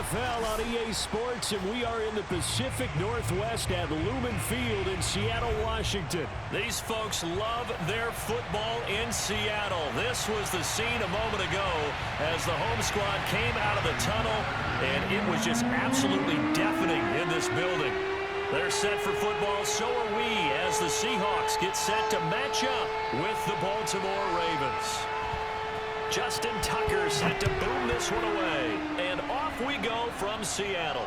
NFL on EA Sports, and we are in the Pacific Northwest at Lumen Field in Seattle, Washington. These folks love their football in Seattle. This was the scene a moment ago as the home squad came out of the tunnel, and it was just absolutely deafening in this building. They're set for football, so are we, as the Seahawks get set to match up with the Baltimore Ravens. Justin Tucker set to boom this one away. And off we go from Seattle.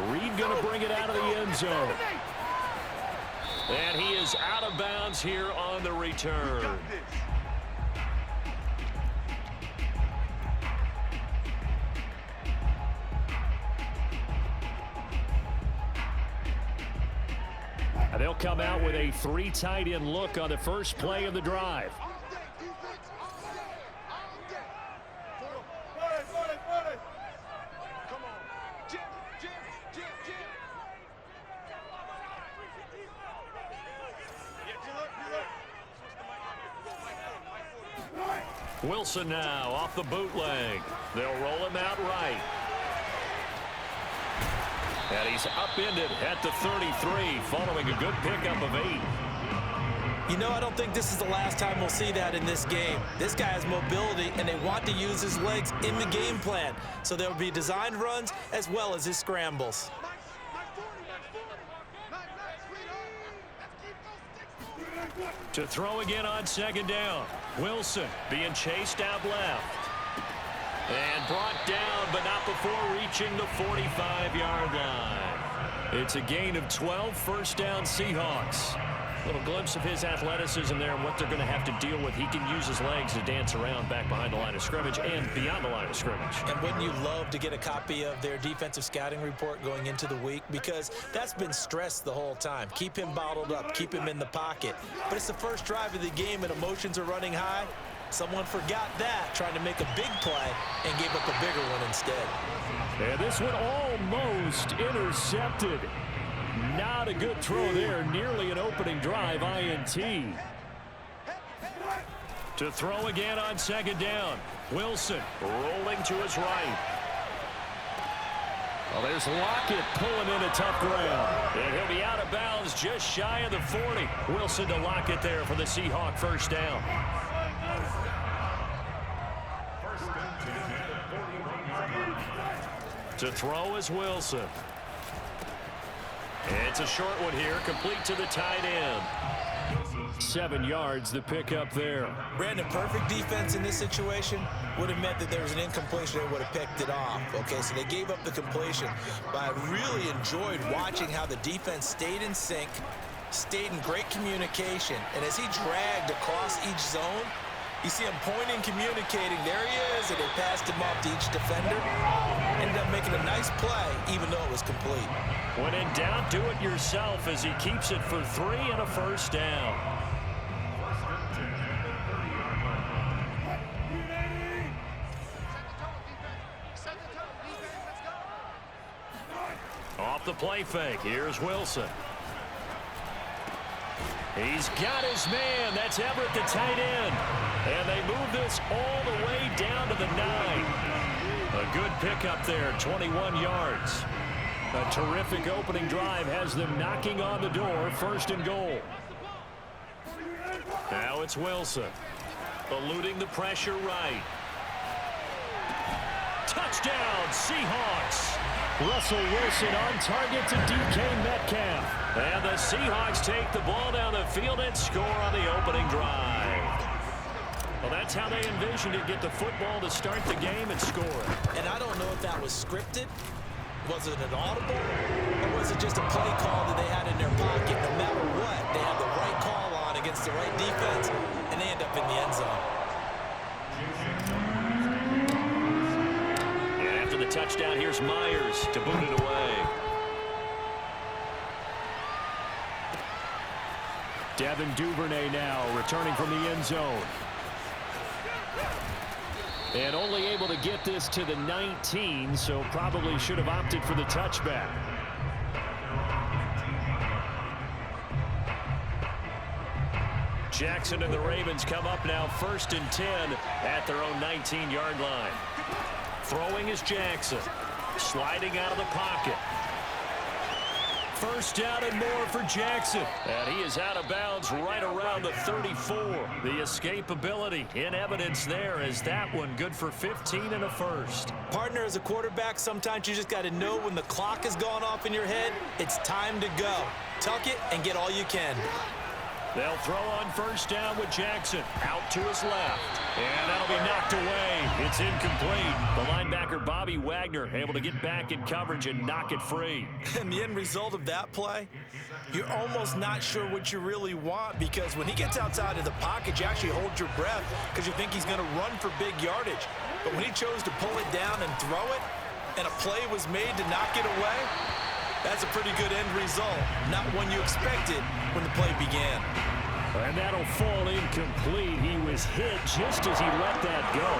Reed going to bring it out of the end zone. And he is out of bounds here on the return. And they'll come out with a 3 tight end look on the first play of the drive. Wilson now off the bootleg. They'll roll him out right. And he's upended at the 33 following a good pickup of 8. You know, I don't think this is the last time we'll see that in this game. This guy has mobility, and they want to use his legs in the game plan. So there will be designed runs as well as his scrambles. To throw again on second down. Wilson being chased out left. And brought down, but not before reaching the 45-yard line. It's a gain of 12, first down Seahawks. Little glimpse of his athleticism there and what they're going to have to deal with. He can use his legs to dance around back behind the line of scrimmage and beyond the line of scrimmage. And wouldn't you love to get a copy of their defensive scouting report going into the week? Because that's been stressed the whole time. Keep him bottled up. Keep him in the pocket. But it's the first drive of the game and emotions are running high. Someone forgot that, trying to make a big play and gave up a bigger one instead. And this one almost intercepted. Not a good throw there. Nearly an opening drive INT. To throw again on second down. Wilson rolling to his right. Well, there's Lockett pulling in a tough ground. And he'll be out of bounds just shy of the 40. Wilson to Lockett there for the Seahawk first down. To throw is Wilson. It's a short one here, complete to the tight end. 7 yards, the pickup there. Brandon, perfect defense in this situation would have meant that there was an incompletion. They would have picked it off. Okay, so they gave up the completion. But I really enjoyed watching how the defense stayed in sync, stayed in great communication. And as he dragged across each zone, you see him pointing, communicating. There he is, and they passed him off to each defender. Ended up making a nice play, even though it was complete. When in doubt, do it yourself as he keeps it for 3 and a first down. Off the play fake, here's Wilson. He's got his man. That's Everett, the tight end. And they move this all the way down to the 9. A good pickup there, 21 yards. A terrific opening drive has them knocking on the door, first and goal. Now it's Wilson. Eluding the pressure right. Touchdown, Seahawks. Russell Wilson on target to DK Metcalf. And the Seahawks take the ball down the field and score on the opening drive. Well, that's how they envisioned it, get the football to start the game and score. And I don't know if that was scripted. Was it an audible? Or was it just a play call that they had in their pocket? No matter what, they had the right call on against the right defense, and they end up in the end zone. And after the touchdown, here's Myers to boot it away. Devin Duvernay now returning from the end zone. And only able to get this to the 19, so probably should have opted for the touchback. Jackson and the Ravens come up now 1st and 10 at their own 19-yard line. Throwing is Jackson. Sliding out of the pocket. First down and more for Jackson. And he is out of bounds right around the 34. The escapability in evidence there as that one good for 15 and a first. Partner, as a quarterback, sometimes you just got to know when the clock has gone off in your head, it's time to go. Tuck it and get all you can. They'll throw on first down with Jackson. Out to his left. And that'll be knocked away. It's incomplete. The linebacker, Bobby Wagner, able to get back in coverage and knock it free. And the end result of that play, you're almost not sure what you really want, because when he gets outside of the pocket, you actually hold your breath because you think he's going to run for big yardage. But when he chose to pull it down and throw it, and a play was made to knock it away, that's a pretty good end result. Not one you expected when the play began. And that'll fall incomplete. He was hit just as he let that go.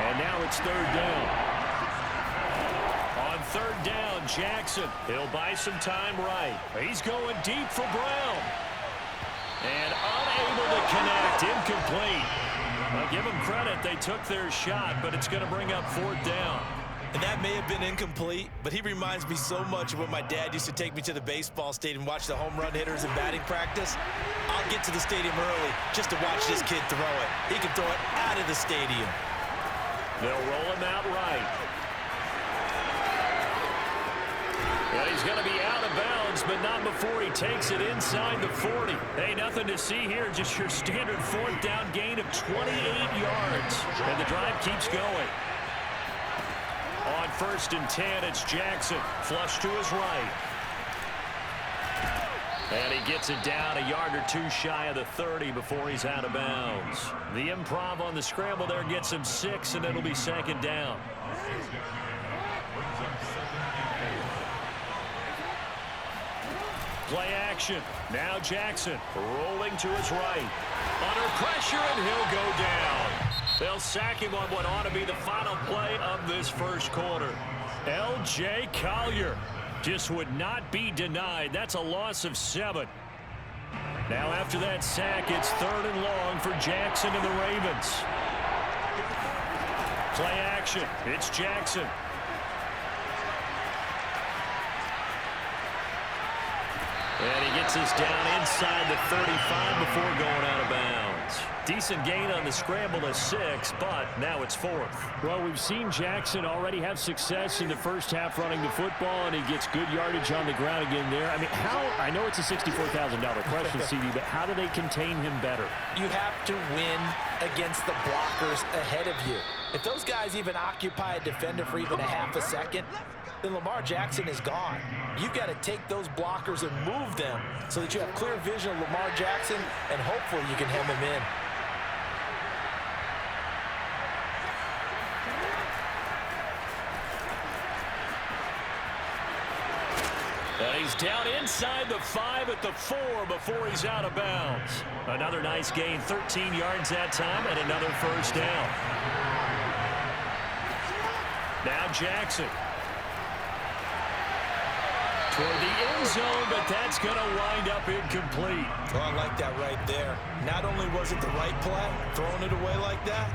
And now it's third down. On third down, Jackson. He'll buy some time right. He's going deep for Brown. And unable to connect. Incomplete. I'll give them credit. They took their shot, but it's going to bring up fourth down. And that may have been incomplete, but he reminds me so much of when my dad used to take me to the baseball stadium and watch the home run hitters in batting practice. I'll get to the stadium early just to watch this kid throw it. He can throw it out of the stadium. They'll roll him out right. And he's going to be out of bounds, but not before he takes it inside the 40. Hey, nothing to see here, just your standard fourth down gain of 28 yards. And the drive keeps going. On first and 10, it's Jackson. Flush to his right. And he gets it down a yard or two shy of the 30 before he's out of bounds. The improv on the scramble there gets him 6, and it'll be second down. Play action. Now Jackson rolling to his right. Under pressure, and he'll go down. They'll sack him on what ought to be the final play of this first quarter. L.J. Collier just would not be denied. That's a loss of 7. Now after that sack, it's third and long for Jackson and the Ravens. Play action. It's Jackson. And he gets us down inside the 35 before going out of bounds. Decent gain on the scramble of 6, but now it's 4th. Well, we've seen Jackson already have success in the first half running the football, and he gets good yardage on the ground again there. I mean, I know it's a $64,000 question, CD, but how do they contain him better? You have to win against the blockers ahead of you. If those guys even occupy a defender for even a half a second, then Lamar Jackson is gone. You've got to take those blockers and move them so that you have clear vision of Lamar Jackson, and hopefully you can hem him in. And he's down inside the 5 at the 4 before he's out of bounds. Another nice gain, 13 yards that time, and another first down. Now Jackson. Toward the end zone, but that's going to wind up incomplete. Oh, I like that right there. Not only was it the right play, throwing it away like that,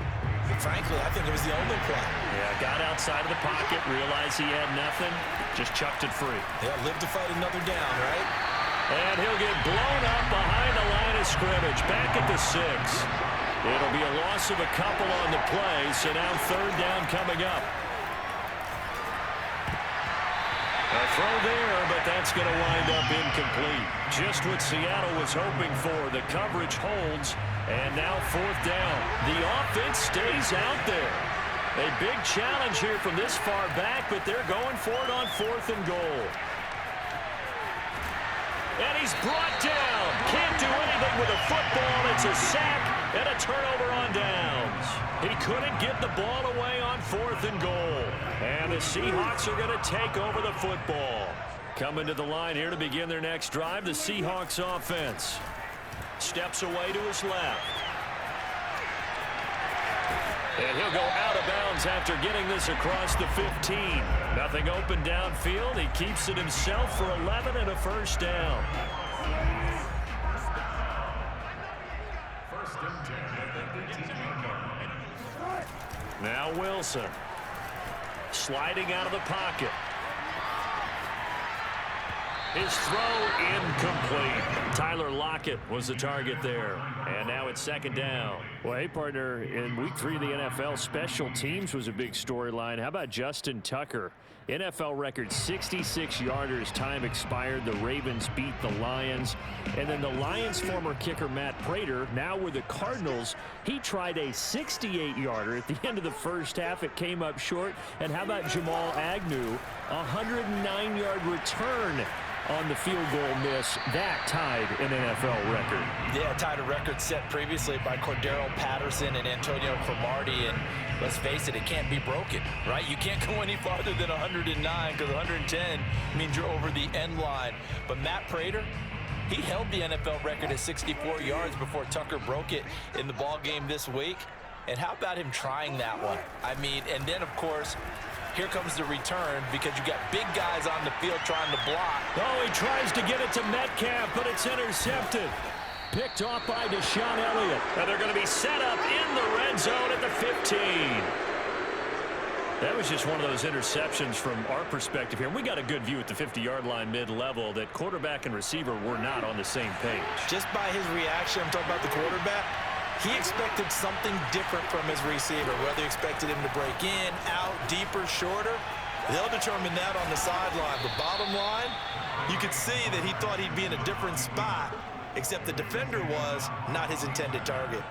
frankly, I think it was the only play. Yeah, got outside of the pocket, realized he had nothing, just chucked it free. Yeah, live to fight another down, right? And he'll get blown up behind the line of scrimmage, back at the 6. It'll be a loss of a couple on the play, so now third down coming up. A throw there, but that's going to wind up incomplete. Just what Seattle was hoping for. The coverage holds, and now fourth down. The offense stays out there. A big challenge here from this far back, but they're going for it on 4th and goal. And he's brought down. Can't do anything with a football. It's a sack and a turnover on downs. He couldn't get the ball away on 4th and goal. And the Seahawks are going to take over the football. Coming to the line here to begin their next drive, the Seahawks offense. Steps away to his left. And he'll go out of bounds after getting this across the 15. Nothing open downfield. He keeps it himself for 11 and a first down. Now Wilson. sliding out of the pocket. His throw incomplete. Tyler Lockett was the target there. And now it's second down. Well, hey, partner, in Week 3 of the NFL, special teams was a big storyline. How about Justin Tucker? NFL record 66-yarders. Time expired. The Ravens beat the Lions. And then the Lions' former kicker, Matt Prater, now with the Cardinals, he tried a 68-yarder at the end of the first half. It came up short. And how about Jamal Agnew? A 109-yard return on the field goal miss. That tied an NFL record. Yeah, tied a record set previously by Cordero Patterson and Antonio Cromartie, and let's face it, it can't be broken, right? You can't go any farther than 109 because 110 means you're over the end line. But Matt Prater, he held the NFL record at 64 yards before Tucker broke it in the ball game this week. And how about him trying that one? I mean, and then, of course, here comes the return because you got big guys on the field trying to block. Oh, he tries to get it to Metcalf, but it's intercepted. Picked off by Deshaun Elliott. And they're going to be set up in the red zone at the 15. That was just one of those interceptions from our perspective here. We got a good view at the 50-yard line mid-level that quarterback and receiver were not on the same page. Just by his reaction, I'm talking about the quarterback, he expected something different from his receiver, whether he expected him to break in, out, deeper, shorter. They'll determine that on the sideline. But bottom line, you could see that he thought he'd be in a different spot, except the defender was not his intended target.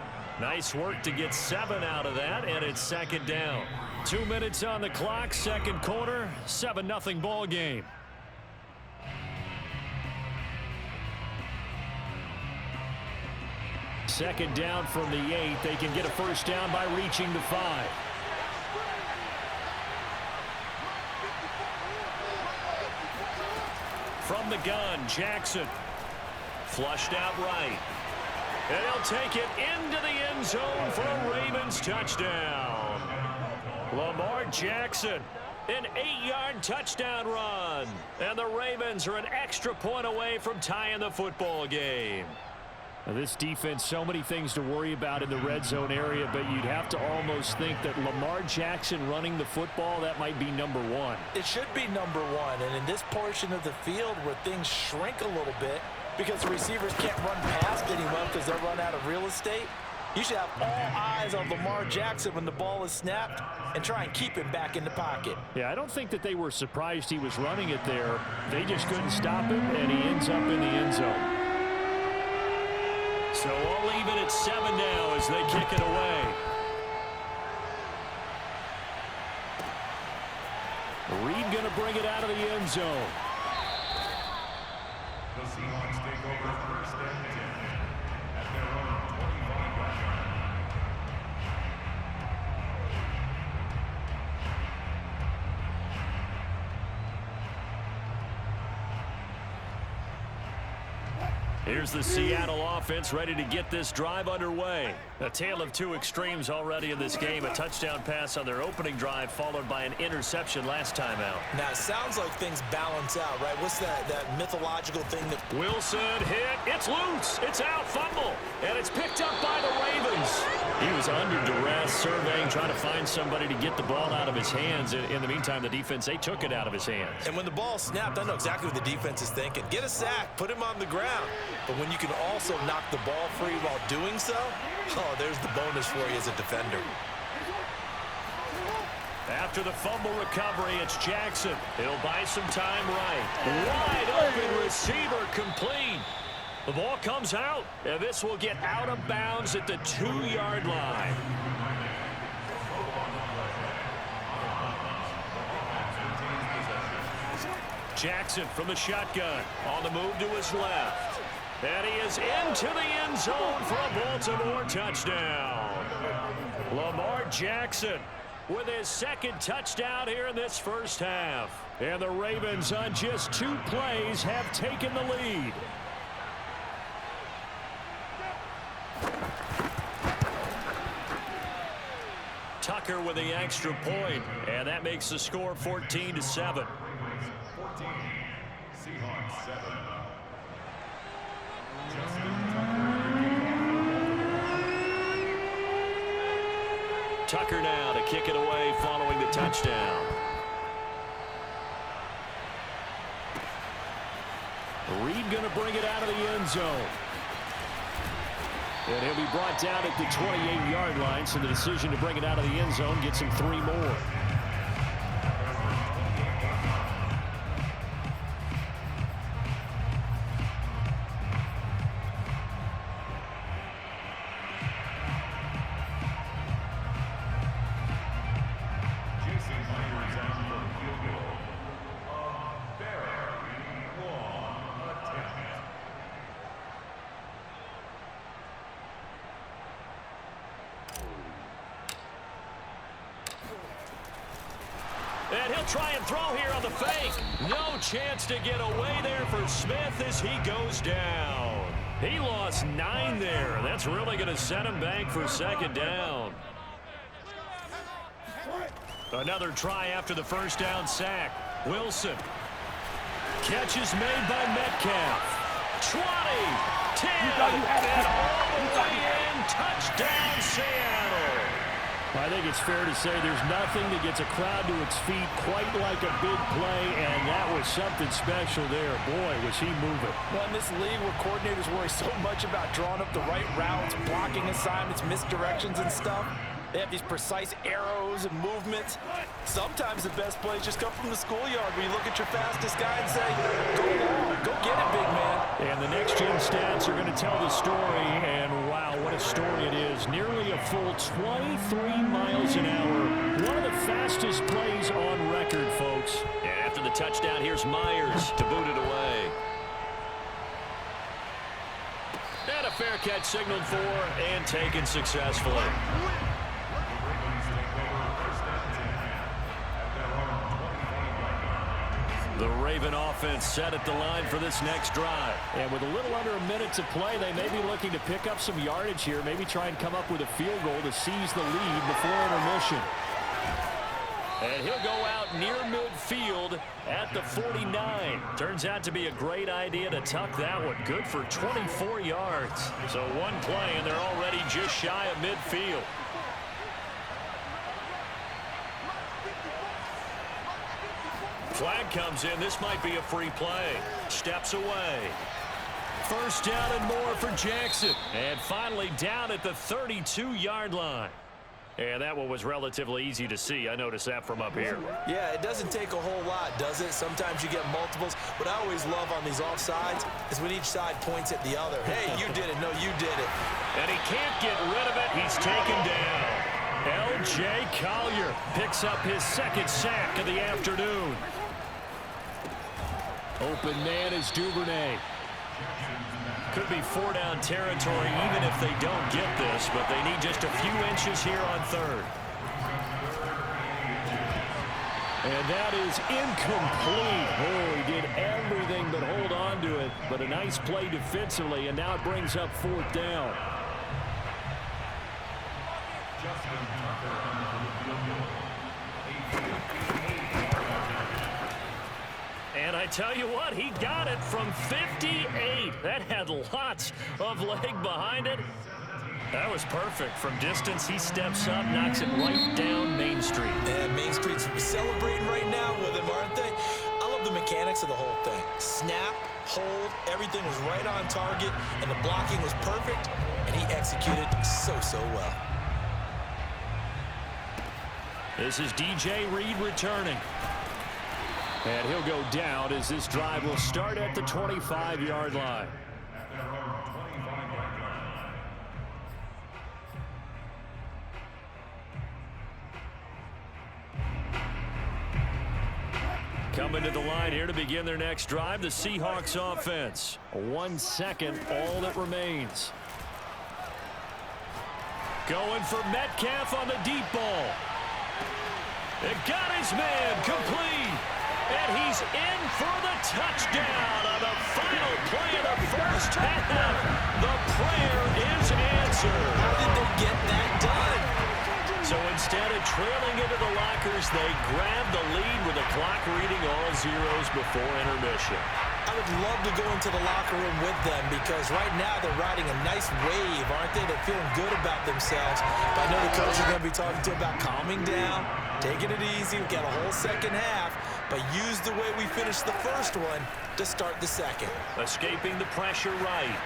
Nice work to get 7 out of that, and it's second down. 2 minutes on the clock, second quarter, 7-0 ball game. Second down from the 8. They can get a first down by reaching the 5. From the gun, Jackson. Flushed out right. And he'll take it into the end zone for a Ravens touchdown. Lamar Jackson, an 8-yard touchdown run. And the Ravens are an extra point away from tying the football game. Now, this defense, so many things to worry about in the red zone area, but you'd have to almost think that Lamar Jackson running the football, that might be number one. It should be number one, and in this portion of the field where things shrink a little bit because the receivers can't run past anyone because they'll run out of real estate, you should have all eyes on Lamar Jackson when the ball is snapped and try and keep him back in the pocket. Yeah, I don't think that they were surprised he was running it there. They just couldn't stop him, and he ends up in the end zone. So we'll leave it at 7 now as they kick it away. Reed going to bring it out of the end zone. The Seahawks take over first and 10 at their own 25-yard line. Here's the Seattle offense ready to get this drive underway. A tale of two extremes already in this game. A touchdown pass on their opening drive followed by an interception last time out. Now, it sounds like things balance out, right? What's that mythological thing that... Wilson hit. It's loose. It's out. Fumble. And it's picked up by the Ravens. He was under duress, surveying, trying to find somebody to get the ball out of his hands. In the meantime, the defense, they took it out of his hands. And when the ball snapped, I know exactly what the defense is thinking. Get a sack. Put him on the ground. But when you can also knock the ball free while doing so, oh, there's the bonus for you as a defender. After the fumble recovery, it's Jackson. He'll buy some time right. Wide open receiver complete. The ball comes out, and this will get out of bounds at the 2-yard line. Jackson from the shotgun. On the move to his left. And he is into the end zone for a Baltimore touchdown. Lamar Jackson with his second touchdown here in this first half. And the Ravens on just 2 plays have taken the lead. Tucker with the extra point, and that makes the score 14-7. 14, Seahawks 7. Tucker now to kick it away following the touchdown. Reed going to bring it out of the end zone. And he'll be brought down at the 28-yard line, so the decision to bring it out of the end zone gets him 3 more. And he'll try and throw here on the fake. No chance to get away there for Smith as he goes down. He lost 9 there. That's really going to set him back for 2nd down. Another try after the first down sack. Wilson. Catch is made by Metcalf. 20, 10, and all the way in. Touchdown, Seattle. I think it's fair to say there's nothing that gets a crowd to its feet quite like a big play, and that was something special there. Boy, was he moving. Well, in this league where coordinators worry so much about drawing up the right routes, blocking assignments, misdirections and stuff, they have these precise arrows and movements. Sometimes the best plays just come from the schoolyard where you look at your fastest guy and say, go long, go get it, big man. And the next-gen stats are going to tell the story, and wow, what a story it is. Nearly a full 23 miles an hour. One of the fastest plays on record, folks. And after the touchdown, here's Myers to boot it away. And a fair catch signaled for and taken successfully. The Raven offense set at the line for this next drive. And with a little under a minute to play, they may be looking to pick up some yardage here, maybe try and come up with a field goal to seize the lead before intermission. And he'll go out near midfield at the 49. Turns out to be a great idea to tuck that one. Good for 24 yards. So one play, and they're already just shy of midfield. Flag comes in. This might be a free play. Steps away. First down and more for Jackson. And finally down at the 32-yard line. And that one was relatively easy to see. I noticed that from up here. Yeah, it doesn't take a whole lot, does it? Sometimes you get multiples. What I always love on these offsides is when each side points at the other. Hey, you did it. No, you did it. And he can't get rid of it. He's taken down. L.J. Collier picks up his 2nd sack of the afternoon. Open man is Duvernay. Could be 4-down territory even if they don't get this, but they need just a few inches here on 3rd. And that is incomplete. Oh, he did everything but hold on to it, but a nice play defensively, and now it brings up 4th down. And I tell you what, he got it from 58. That had lots of leg behind it. That was perfect. From distance, he steps up, knocks it right down Main Street. And Main Street's celebrating right now with him, aren't they? I love the mechanics of the whole thing. Snap, hold, everything was right on target, and the blocking was perfect, and he executed so well. This is DJ Reed returning. And he'll go down as this drive will start at the 25-yard line. Coming to the line here to begin their next drive, the Seahawks offense. 1 second, all that remains. Going for Metcalf on the deep ball. It got his man complete. And he's in for the touchdown on the final play of the first half. The prayer is answered. How did they get that done? So instead of trailing into the lockers, they grab the lead with the clock reading all zeros before intermission. I would love to go into the locker room with them because right now they're riding a nice wave, aren't they? They're feeling good about themselves. But I know the coach is going to be talking to them about calming down, taking it easy. We've got a whole second half, but use the way we finished the first one to start the second. Escaping the pressure right.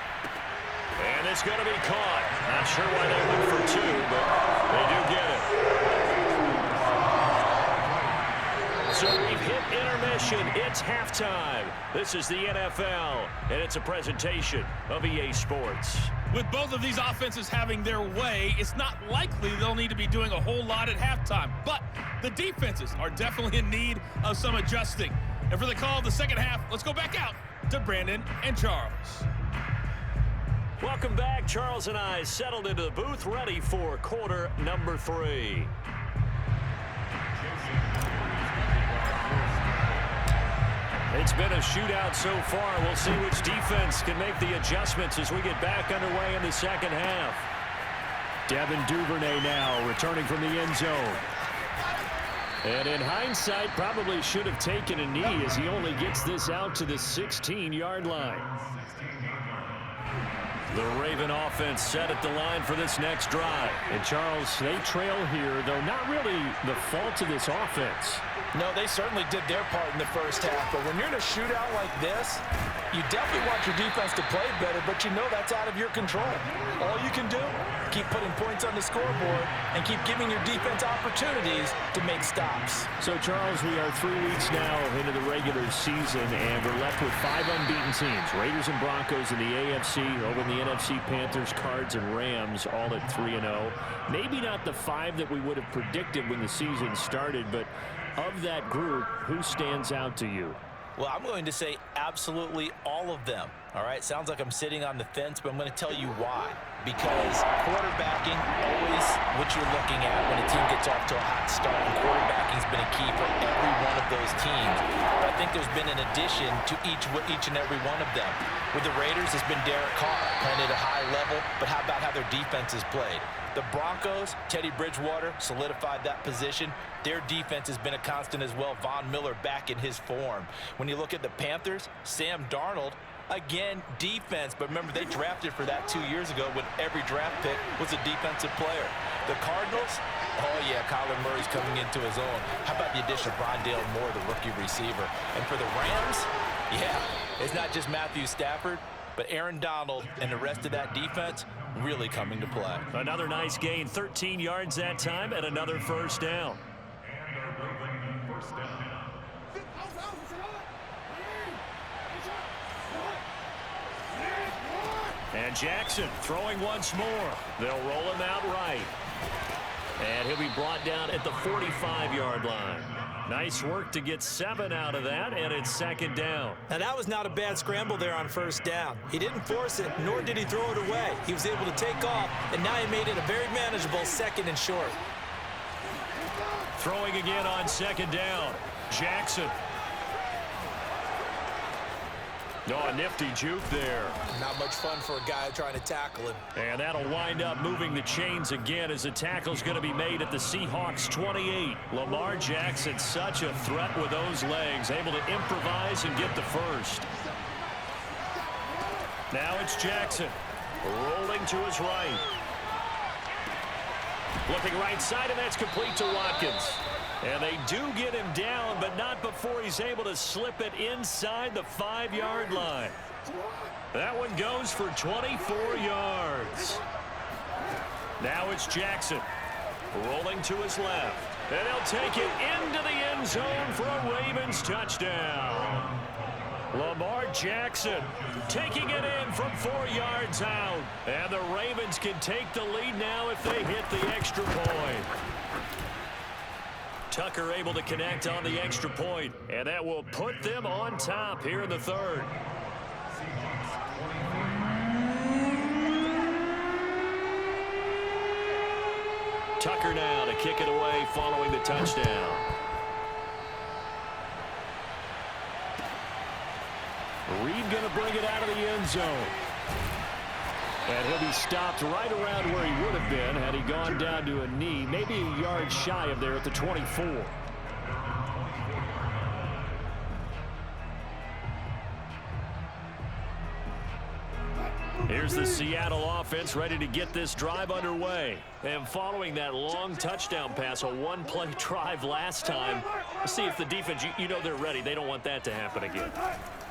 And it's going to be caught. Not sure why they went for two, but they do get it. So we've hit intermission. It's halftime. This is the NFL, and it's a presentation of EA Sports. With both of these offenses having their way, it's not likely they'll need to be doing a whole lot at halftime. But the defenses are definitely in need of some adjusting. And for the call of the second half, let's go back out to Brandon and Charles. Welcome back. Charles and I settled into the booth, ready for quarter number 3. It's been a shootout so far. We'll see which defense can make the adjustments as we get back underway in the second half. Devin Duvernay now returning from the end zone. And in hindsight, probably should have taken a knee as he only gets this out to the 16-yard line. The Raven offense set at the line for this next drive. And Charles, they trail here, though not really the fault of this offense. No, they certainly did their part in the first half, but when you're in a shootout like this, you definitely want your defense to play better, but you know that's out of your control. All you can do, keep putting points on the scoreboard and keep giving your defense opportunities to make stops. So, Charles, we are 3 weeks now into the regular season, and we're left with 5 unbeaten teams. Raiders and Broncos in the AFC, over in the NFC, Panthers, Cards, and Rams, all at 3-0. Maybe not the 5 that we would have predicted when the season started, but of that group, who stands out to you? Well, I'm going to say absolutely all of them. All right, sounds like I'm sitting on the fence, but I'm going to tell you why. Because quarterbacking, always what you're looking at when a team gets off to a hot start, and quarterbacking's been a key for every one of those teams. But I think there's been an addition to each and every one of them. With the Raiders, it's been Derek Carr, playing at a high level, but how about how their defense is played? The Broncos, Teddy Bridgewater solidified that position. Their defense has been a constant as well. Von Miller back in his form. When you look at the Panthers, Sam Darnold, again, defense. But remember, they drafted for that 2 years ago when every draft pick was a defensive player. The Cardinals, oh yeah, Kyler Murray's coming into his own. How about the addition of Rondale Moore, the rookie receiver? And for the Rams, yeah, it's not just Matthew Stafford, but Aaron Donald and the rest of that defense really coming to play. Another nice gain, 13 yards that time, and another first down. And Jackson throwing once more. They'll roll him out right. And he'll be brought down at the 45-yard line. Nice work to get 7 out of that, and it's second down. Now, that was not a bad scramble there on first down. He didn't force it, nor did he throw it away. He was able to take off, and now he made it a very manageable second and short. Throwing again on second down. Jackson. Oh, a nifty juke there. Not much fun for a guy trying to tackle him. And that'll wind up moving the chains again as the tackle's going to be made at the Seahawks 28. Lamar Jackson, such a threat with those legs, able to improvise and get the first. Now it's Jackson, rolling to his right. Looking right side, and that's complete to Watkins. And they do get him down, but not before he's able to slip it inside the 5-yard line. That one goes for 24 yards. Now it's Jackson, rolling to his left. And he'll take it into the end zone for a Ravens touchdown. Lamar Jackson taking it in from 4 yards out. And the Ravens can take the lead now if they hit the extra point. Tucker able to connect on the extra point, and that will put them on top here in the third. Tucker now to kick it away following the touchdown. Reed going to bring it out of the end zone. And he'll be stopped right around where he would have been had he gone down to a knee, maybe a yard shy of there at the 24. Here's the Seattle offense ready to get this drive underway. And following that long touchdown pass, a one-play drive last time, see if the defense, you know they're ready. They don't want that to happen again.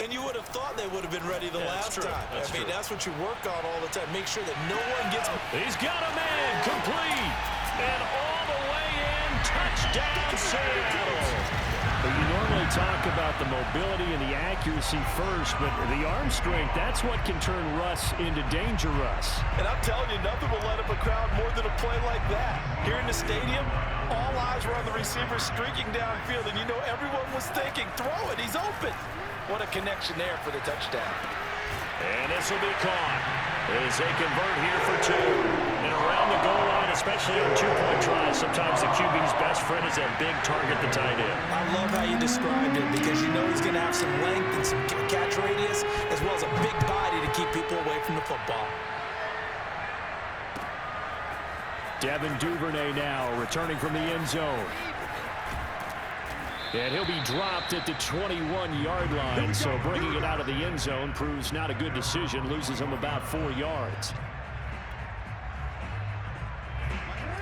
And you would have thought they would have been ready the last time. That's true. That's what you work on all the time. Make sure that no one gets... He's got a man complete. And all the way in, touchdown Seattle. But you normally talk about the mobility and the accuracy first, but the arm strength, that's what can turn Russ into danger Russ. And I'm telling you, nothing will let up a crowd more than a play like that. Here in the stadium, all eyes were on the receiver streaking downfield, and you know everyone was thinking, throw it, he's open. What a connection there for the touchdown. And this will be caught as they convert here for two. And around the goal line, especially on two-point tries, sometimes the QB's best friend is that big target, the tight end. I love how you described it because you know he's going to have some length and some catch radius as well as a big body to keep people away from the football. Devin Duvernay now returning from the end zone. And he'll be dropped at the 21-yard line, so bringing it out of the end zone proves not a good decision, loses him about 4 yards.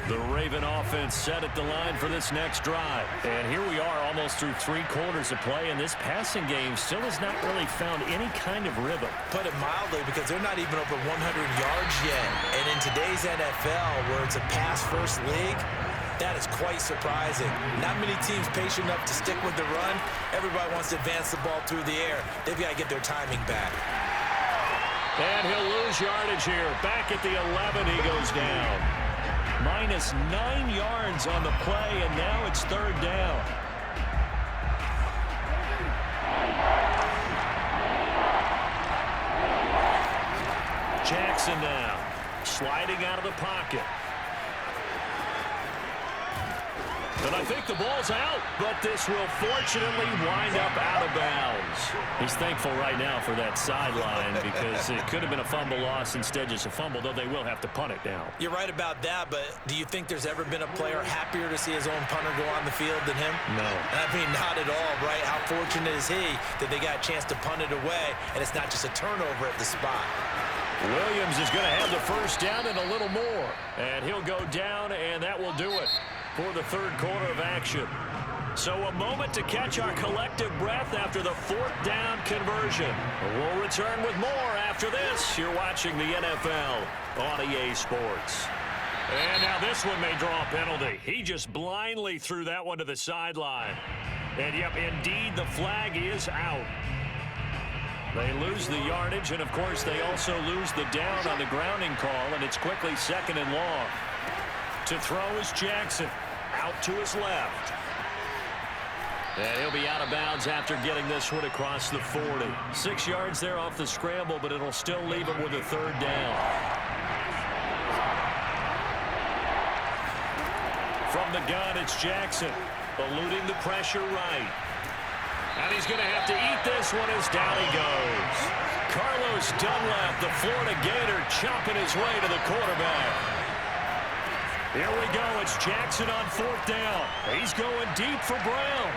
The Raven offense set at the line for this next drive. And here we are almost through 3 quarters of play, and this passing game still has not really found any kind of rhythm. Put it mildly, because they're not even over 100 yards yet. And in today's NFL, where it's a pass-first league, that is quite surprising. Not many teams patient enough to stick with the run. Everybody wants to advance the ball through the air. They've got to get their timing back. And he'll lose yardage here. Back at the 11, he goes down. Minus 9 yards on the play, and now it's 3rd down. Jackson now, sliding out of the pocket. And I think the ball's out, but this will fortunately wind up out of bounds. He's thankful right now for that sideline because it could have been a fumble loss, instead just a fumble, though they will have to punt it now. You're right about that, but do you think there's ever been a player happier to see his own punter go on the field than him? No. I mean, not at all, right? How fortunate is he that they got a chance to punt it away, and it's not just a turnover at the spot. Williams is going to have the first down and a little more. And he'll go down, and that will do it for the 3rd quarter of action. So a moment to catch our collective breath after the 4th down conversion. We'll return with more after this. You're watching the NFL on EA Sports. And now this one may draw a penalty. He just blindly threw that one to the sideline. And, yep, indeed, the flag is out. They lose the yardage, and, of course, they also lose the down on the grounding call, and it's quickly 2nd and long. To throw is Jackson. Out to his left. And he'll be out of bounds after getting this one across the 40. 6 yards there off the scramble, but it'll still leave him with a 3rd down. From the gun, it's Jackson, eluding the pressure right. And he's going to have to eat this one as down he goes. Carlos Dunlap, the Florida Gator, chopping his way to the quarterback. Here we go. It's Jackson on 4th down. He's going deep for Brown.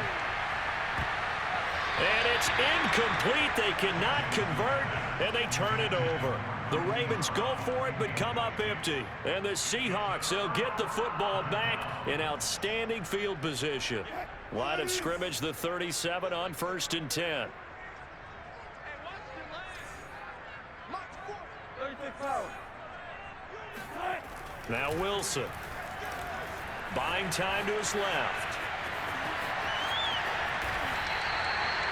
And it's incomplete. They cannot convert, and they turn it over. The Ravens go for it, but come up empty. And the Seahawks, they'll get the football back in outstanding field position. Line of scrimmage, the 37 on 1st and 10. Now Wilson. Buying time to his left.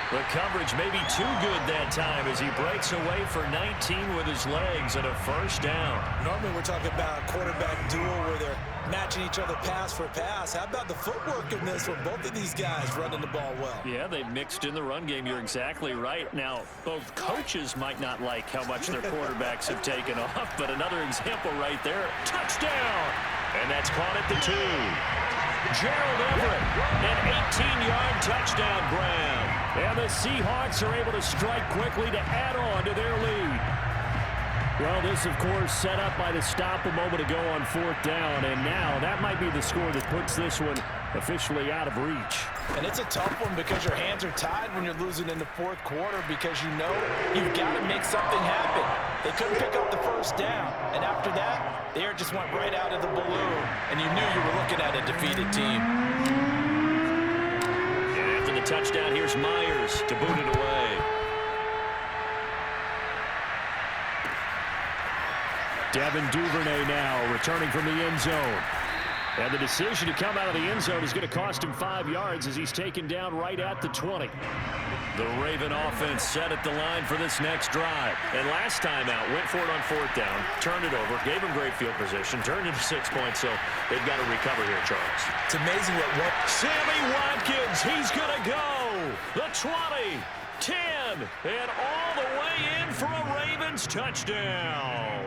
The coverage may be too good that time as he breaks away for 19 with his legs and a 1st down. Normally we're talking about a quarterback duel where they're matching each other pass for pass. How about the footwork in this one? Both of these guys running the ball well. Yeah, they've mixed in the run game. You're exactly right. Now, both coaches might not like how much their quarterbacks have taken off, but another example right there. Touchdown! And that's caught at the 2. Gerald Everett, an 18-yard touchdown grab. And the Seahawks are able to strike quickly to add on to their lead. Well, this, of course, set up by the stop a moment ago on 4th down, and now that might be the score that puts this one officially out of reach. And it's a tough one because your hands are tied when you're losing in the 4th quarter because you know you've got to make something happen. They couldn't pick up the first down, and after that, the air just went right out of the balloon, and you knew you were looking at a defeated team. And after the touchdown, here's Myers to boot it away. Devin Duvernay now returning from the end zone. And the decision to come out of the end zone is going to cost him 5 yards as he's taken down right at the 20. The Raven offense set at the line for this next drive. And last time out, went for it on 4th down, turned it over, gave him great field position, turned it to 6 points, so they've got to recover here, Charles. It's amazing what Sammy Watkins, he's going to go. The 20, 10, and all the way in for a Ravens touchdown.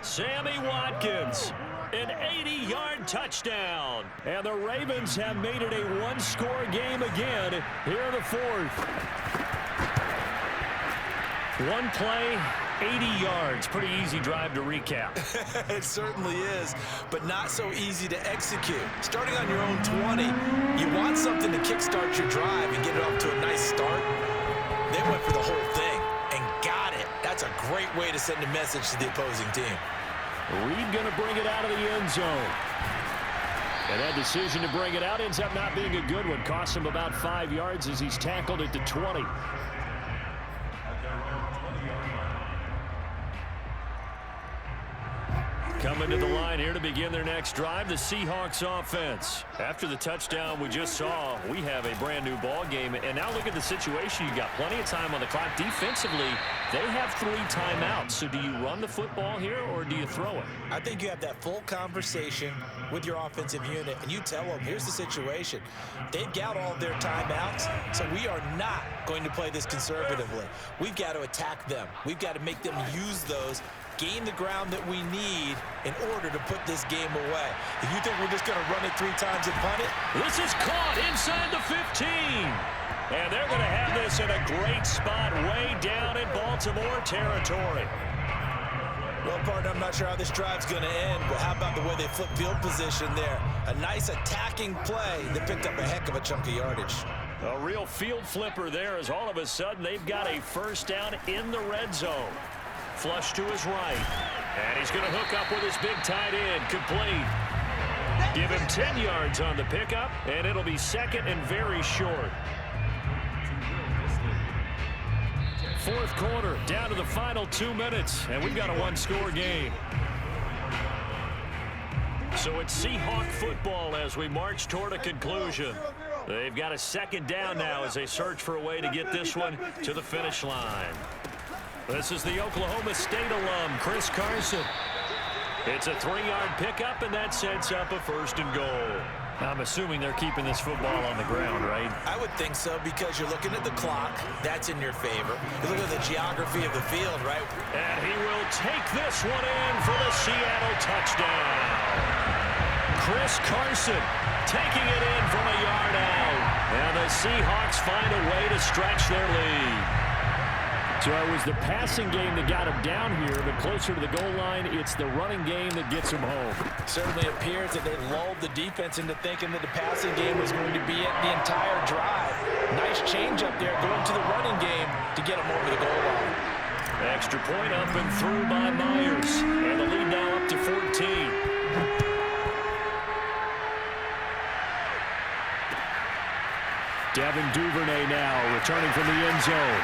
Sammy Watkins, an 80-yard touchdown. And the Ravens have made it a one-score game again here in the 4th. One play, 80 yards. Pretty easy drive to recap. It certainly is, but not so easy to execute. Starting on your own 20, you want something to kickstart your drive and get it off to a nice start. They went for the whole thing and got it. That's a great way to send a message to the opposing team. Reed going to bring it out of the end zone. And that decision to bring it out ends up not being a good one. Costs him about 5 yards as he's tackled at the 20. Coming to the line here to begin their next drive, the Seahawks offense. After the touchdown we just saw, we have a brand new ball game. And now look at the situation. You got plenty of time on the clock. Defensively, they have 3 timeouts. So do you run the football here or do you throw it? I think you have that full conversation with your offensive unit, and you tell them, here's the situation. They've got all of their timeouts, so we are not going to play this conservatively. We've got to attack them. We've got to make them use those, gain the ground that we need in order to put this game away. If you think we're just going to run it 3 times and punt it? This is caught inside the 15. And they're going to have this in a great spot way down in Baltimore territory. Well, partner, I'm not sure how this drive's going to end, but how about the way they flip field position there? A nice attacking play that picked up a heck of a chunk of yardage. A real field flipper there as all of a sudden they've got a first down in the red zone. Flush to his right. And he's going to hook up with his big tight end. Complete. Give him 10 yards on the pickup, and it'll be second and very short. 4th quarter, down to the final 2 minutes, and we've got a one-score game. So it's Seahawk football as we march toward a conclusion. They've got a second down now as they search for a way to get this one to the finish line. This is the Oklahoma State alum, Chris Carson. It's a 3-yard pickup, and that sets up a 1st and goal. I'm assuming they're keeping this football on the ground, right? I would think so because you're looking at the clock. That's in your favor. You look at the geography of the field, right? And he will take this one in for the Seattle touchdown. Chris Carson taking it in from a yard out. And the Seahawks find a way to stretch their lead. So it was the passing game that got him down here, but closer to the goal line, it's the running game that gets him home. Certainly appears that they lulled the defense into thinking that the passing game was going to be it the entire drive. Nice change up there going to the running game to get him over the goal line. Extra point up and through by Myers. And the lead now up to 14. Devin Duvernay now returning from the end zone.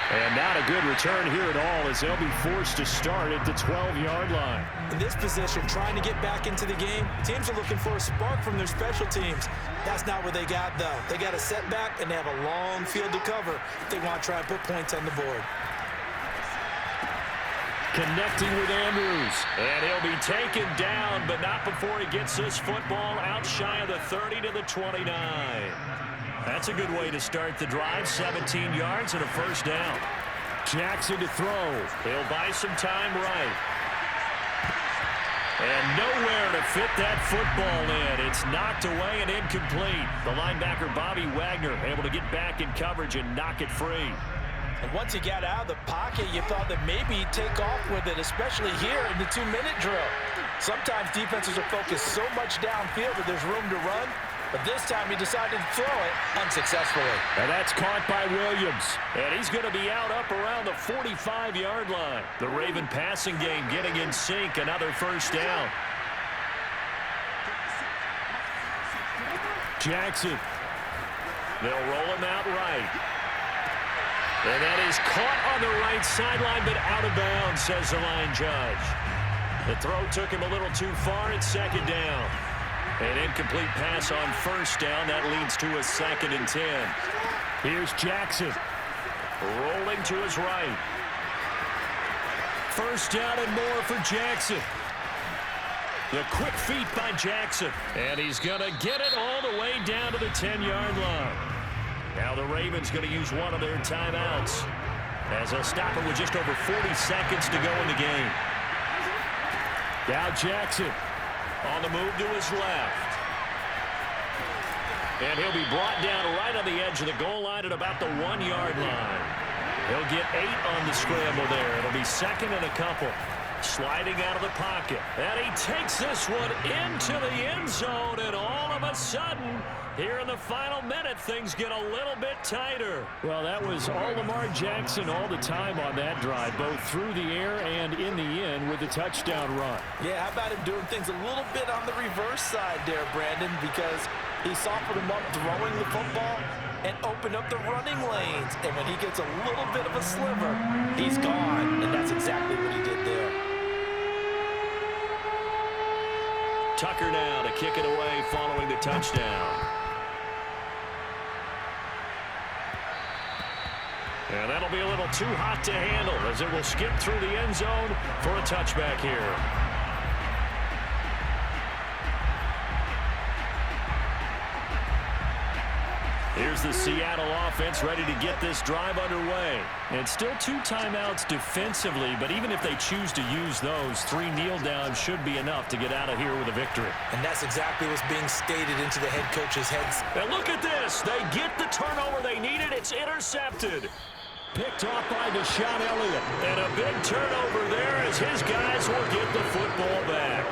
And not a good return here at all as they'll be forced to start at the 12-yard line. In this position, trying to get back into the game, teams are looking for a spark from their special teams. That's not what they got, though. They got a setback, and they have a long field to cover if they want to try and put points on the board. Connecting with Andrews. And he'll be taken down, but not before he gets this football out shy of the 30 to the 29. That's a good way to start the drive. 17 yards and a 1st down. Jackson to throw. He'll buy some time right. And nowhere to fit that football in. It's knocked away and incomplete. The linebacker, Bobby Wagner, able to get back in coverage and knock it free. And once he got out of the pocket, you thought that maybe he'd take off with it, especially here in the 2-minute drill. Sometimes defenses are focused so much downfield that there's room to run, but this time he decided to throw it unsuccessfully. And that's caught by Williams. And he's going to be out up around the 45-yard line. The Raven passing game getting in sync. Another first down. Jackson. They'll roll him out right. And that is caught on the right sideline, but out of bounds, says the line judge. The throw took him a little too far. It's second down. An incomplete pass on first down. That leads to a 2nd and 10. Here's Jackson. Rolling to his right. First down and more for Jackson. The quick feet by Jackson. And he's going to get it all the way down to the 10-yard line. Now the Ravens going to use one of their timeouts as they'll stop it with just over 40 seconds to go in the game. Now Jackson on the move to his left. And he'll be brought down right on the edge of the goal line at about the 1-yard line. He'll get 8 on the scramble there. It'll be 2nd and a couple. Sliding out of the pocket. And he takes this one into the end zone. And all of a sudden, here in the final minute, things get a little bit tighter. Well, that was all Lamar Jackson all the time on that drive, both through the air and in the end with the touchdown run. Yeah, how about him doing things a little bit on the reverse side there, Brandon, because he softened him up throwing the football and opened up the running lanes. And when he gets a little bit of a sliver, he's gone. And that's exactly what he did there. Tucker now to kick it away following the touchdown. And that'll be a little too hot to handle as it will skip through the end zone for a touchback here. Here's the Seattle offense ready to get this drive underway. And still 2 timeouts defensively, but even if they choose to use those, 3 kneel downs should be enough to get out of here with a victory. And that's exactly what's being stated into the head coach's heads. And look at this. They get the turnover they needed. It's intercepted. Picked off by Deshaun Elliott. And a big turnover there as his guys will get the football back.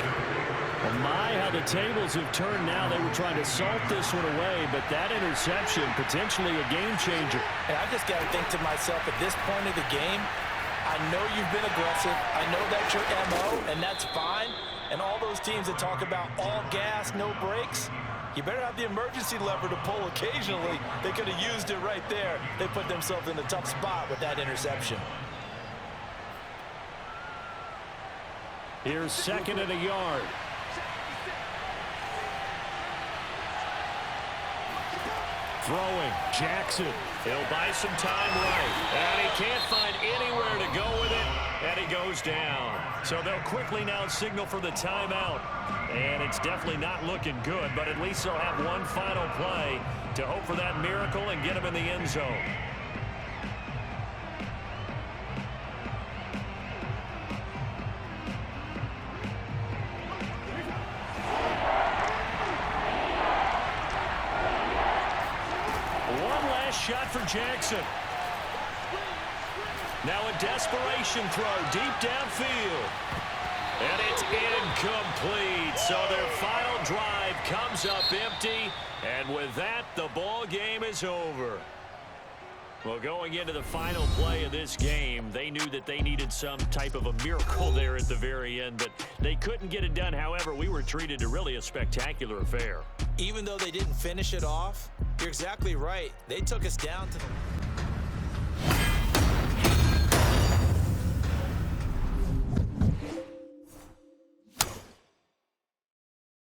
Well, my, how the tables have turned now. They were trying to salt this one away, but that interception, potentially a game changer. And I just got to think to myself, at this point of the game, I know you've been aggressive. I know that's your MO, and that's fine. And all those teams that talk about all gas, no brakes, you better have the emergency lever to pull occasionally. They could have used it right there. They put themselves in a tough spot with that interception. Here's 2nd and a yard. Throwing, Jackson. He'll buy some time right. And he can't find anywhere to go with it. And he goes down. So they'll quickly now signal for the timeout. And it's definitely not looking good, but at least they'll have one final play to hope for that miracle and get him in the end zone. Shot for Jackson. Now a desperation throw deep downfield. And it's incomplete. So their final drive comes up empty. And with that, the ball game is over. Well, going into the final play of this game, they knew that they needed some type of a miracle there at the very end, but they couldn't get it done. However, we were treated to really a spectacular affair. Even though they didn't finish it off, you're exactly right. They took us down to the...